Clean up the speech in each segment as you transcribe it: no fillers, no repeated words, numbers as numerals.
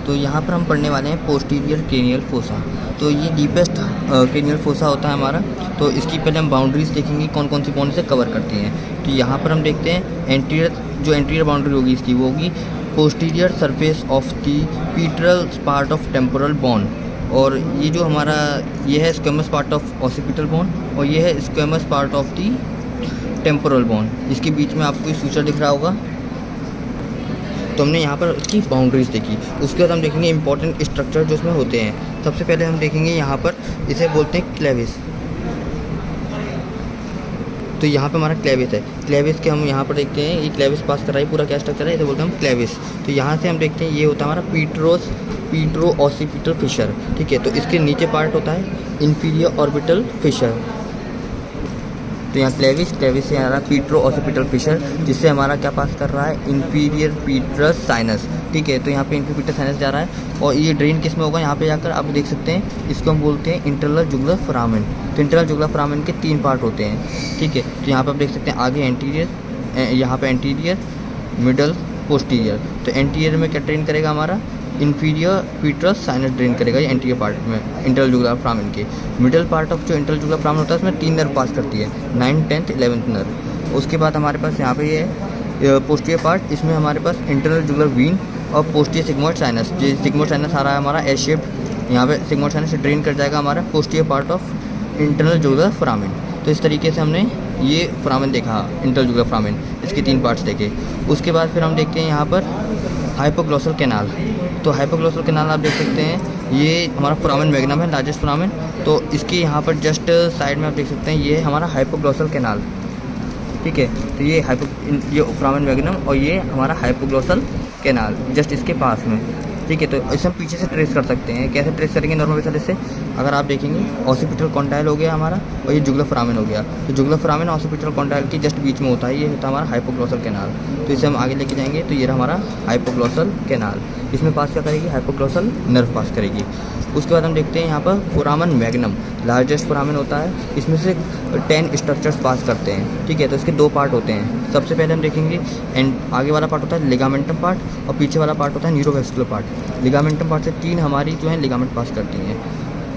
तो यहाँ पर हम पढ़ने वाले हैं पोस्टीरियर क्रेनियल फोसा। तो ये डीपेस्ट क्रेनियल फोसा होता है हमारा। तो इसकी पहले हम बाउंड्रीज देखेंगे कौन कौन सी बाउंड्री से कवर करती हैं। तो यहाँ पर हम देखते हैं एंटीरियर बाउंड्री होगी इसकी, वो होगी posterior surface of the parietal part of temporal bone. और ये जो हमारा ये है squamous part of occipital bone, और ये है squamous part of the temporal bone. इसके बीच में आपको फ्यूचर दिख रहा होगा। तो हमने यहाँ पर इसकी बाउंड्रीज देखी। उसके बाद हम देखेंगे इंपॉर्टेंट स्ट्रक्चर जो इसमें होते हैं। सबसे पहले हम देखेंगे यहाँ पर इसे बोलते हैं क्लेविस। तो यहाँ पे हमारा क्लेविस है। क्लेविस के हम यहाँ पर देखते हैं, ये क्लेविस पास कर रहा है, पूरा क्या स्ट्रक्चर है इसे बोलते हैं हम क्लेविस। तो यहाँ से हम देखते हैं ये होता है हमारा पीट्रो ऑसिपिटल फिशर। ठीक है, तो इसके नीचे पार्ट होता है इंफीरियर ऑर्बिटल फिशर। तो यहाँ क्लेविस से आ रहा है पीट्रो ऑसिपिटल फिशर, जिससे हमारा क्या पास कर रहा है इंफीरियर पीट्रस साइनस। ठीक है, तो यहाँ पे इंफीरियर पीट्रस साइनस जा रहा है, और ये ड्रेन किस में होगा यहाँ पे जाकर आप देख सकते हैं। इसको हम बोलते हैं इंटरनल जुगुलर फोरामेन। तो इंटरनल जुगुलर फोरामेन के 3 पार्ट होते हैं। ठीक है, तो यहाँ पर आप देख सकते हैं आगे एंटीरियर, यहाँ पे एंटीरियर, मिडल, पोस्टीरियर। तो एंटीरियर में क्या ड्रेन करेगा हमारा इंफीरियर पीट्रस साइनस ड्रेन करेगा ये एंटीरियर पार्ट में इंटरनल जुगुलर फोरामेन के। मिडल पार्ट ऑफ जो इंटरनल जुगुलर फोरामेन होता है उसमें 3 नर्व पास करती है, 9th, 10th, 11th नर्व। उसके बाद हमारे पास यहाँ पे ये है पोस्टीरियर पार्ट, इसमें हमारे पास इंटरनल जुगुलर वीन और पोस्टीरियर सिग्मोइड साइनस। जो सिग्मोइड साइनस आ रहा है हमारा एस शेप्ड, यहाँ पे सिग्मोइड साइनस से ड्रेन कर जाएगा हमारा posterior part of internal jugular foramen. तो इस तरीके से हमने ये फोरामेन देखा, इंटरनल जुगुलर फोरामेन, इसके 3 पार्ट्स देखे। उसके बाद फिर हम देखते हैं यहाँ पर हाइपोग्लॉसल कैनाल। तो हाइपोग्लॉसल कैनाल आप देख सकते हैं, ये हमारा फोरामेन मैग्नम है, लार्जेस्ट फोरामेन। तो इसके यहाँ पर जस्ट साइड में आप देख सकते हैं ये है हमारा हाइपोग्लॉसल कैनाल। ठीक है, तो ये फोरामेन मैग्नम और ये हमारा हाइपोग्लॉसल कैनाल जस्ट इसके पास में। ठीक है, तो इसे हम पीछे से ट्रेस कर सकते हैं। कैसे ट्रेस करेंगे नॉर्मल मेथड से, अगर आप देखेंगे ऑसिपिटल कॉन्डाइल हो गया हमारा, और ये जुगुलर फोरामेन हो गया। तो जुगुलर फोरामेन ऑसिपिटल कॉन्डाइल के जस्ट बीच में होता है, ये होता है हमारा हाइपोग्लॉसल कैनाल। तो इसे हम आगे लेके जाएंगे, तो ये रहा हमारा हाइपोग्लॉसल कैनाल। इसमें पास क्या करेगी, हाइपोग्लॉसल नर्व पास करेगी। उसके बाद हम देखते हैं यहाँ पर फोरामेन मैग्नम, लार्जेस्ट फोरामेन होता है, इसमें से 10 स्ट्रक्चर्स पास करते हैं। ठीक है, तो इसके 2 पार्ट होते हैं। सबसे पहले हम देखेंगे आगे वाला पार्ट होता है लिगामेंटम पार्ट, और पीछे वाला पार्ट होता है न्यूरोवेस्कुलर पार्ट। लिगामेंटम पार्ट से 3 हमारी जो है लिगामेंट पास करती हैं।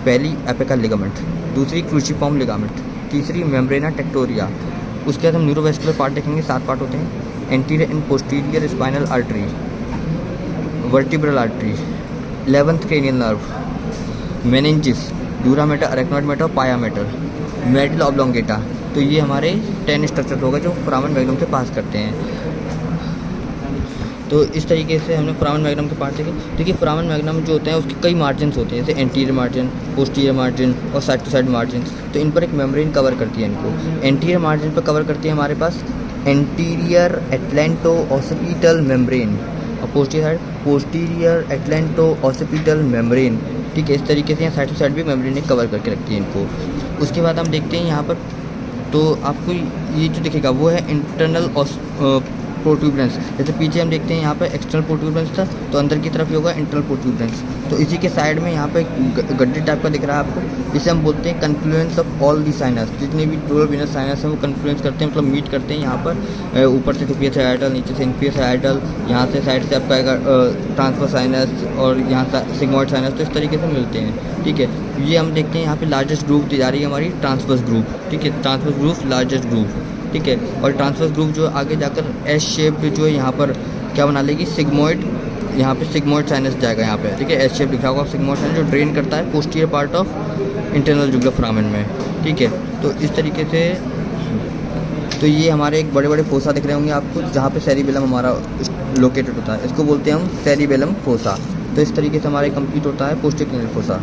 पहली एपिकल लिगामेंट, दूसरी क्रूसिफॉर्म लिगामेंट, तीसरी मेम्ब्रेना टेक्टोरिया। उसके बाद हम न्यूरोवेस्कुलर पार्ट देखेंगे, 7 पार्ट होते हैं। Anterior and posterior spinal artery, vertebral artery, 11th cranial nerve, meninges, dura mater, arachnoid mater, pia mater, medulla oblongata. तो ये हमारे 10 स्ट्रक्चर हो गए जो फोरामेन मैग्नम से पास करते हैं। तो इस तरीके से हमने फोरामेन मैग्नम के पार्ट देखे। देखिए फोरामेन मैग्नम जो होते हैं उसके कई मार्जिन्स होते हैं, जैसे एंटीरियर मार्जिन, पोस्टीरियर मार्जिन और साइड टू साइड मार्जिन। तो इन पर एक मेम्ब्रेन कवर करती है इनको। एंटीरियर मार्जिन पर कवर करती है हमारे पास एंटीरियर एटलेंटो ऑसिपिटल मेम्ब्रेन, और पोस्टीरियर एटलेंटो ऑसिपिटल मेम्ब्रेन। ठीक है, इस तरीके से यहाँ साइड टू साइड भी मेम्ब्रेन कवर करके रखती है इनको। उसके बाद हम देखते हैं यहाँ पर, तो आपको ये जो दिखेगा वो है इंटरनल प्रोट्यूबरेंस। जैसे पीछे हम देखते हैं यहाँ पे एक्सटर्नल प्रोट्यूबरेंस था, तो अंदर की तरफ ही होगा इंटरनल प्रोट्यूबरेंस। तो इसी के साइड में यहाँ पे गड्ढे टाइप का दिख रहा है आपको, इसे हम बोलते हैं confluence of all the sinus. जितने भी डोरल वीनस साइनस हैं वो कन्फ्लुएंस करते हैं, मतलब मीट करते हैं यहाँ पर। ऊपर से सुपियर साइडाल, नीचे से इंफीरियर साइडाल, यहाँ से साइड से आपका आएगा ट्रांसफर साइनस, और यहाँ सिग्मोइड साइनस। तो इस तरीके से मिलते हैं। ठीक है, ये हम देखते हैं यहाँ पे लार्जेस्ट ग्रुप दी जा रही है हमारी ट्रांसवर्स ग्रुप। ठीक है, ट्रांसवर्स ग्रुप लार्जेस्ट ग्रुप। ठीक है, और ट्रांसवर्स ग्रुप जो आगे जाकर एस शेप जो है यहाँ पर क्या बना लेगी, सिग्मोइड, यहाँ पे सिग्मोइड साइनस जाएगा यहाँ पे। ठीक है, एस शेप लिखा होगा सिग्मोइड साइनस, जो ड्रेन करता है posterior part of internal jugular foramen में। ठीक है, तो इस तरीके से तो ये हमारे एक बड़े बड़े फोसा दिख रहे होंगे आपको, जहाँ पे सेरिबेलम हमारा लोकेटेड होता है, इसको बोलते हैं हम सेरिबेलम फोसा। तो इस तरीके से हमारे कंप्लीट होता है पोस्टीरियर क्रेनियल फोसा।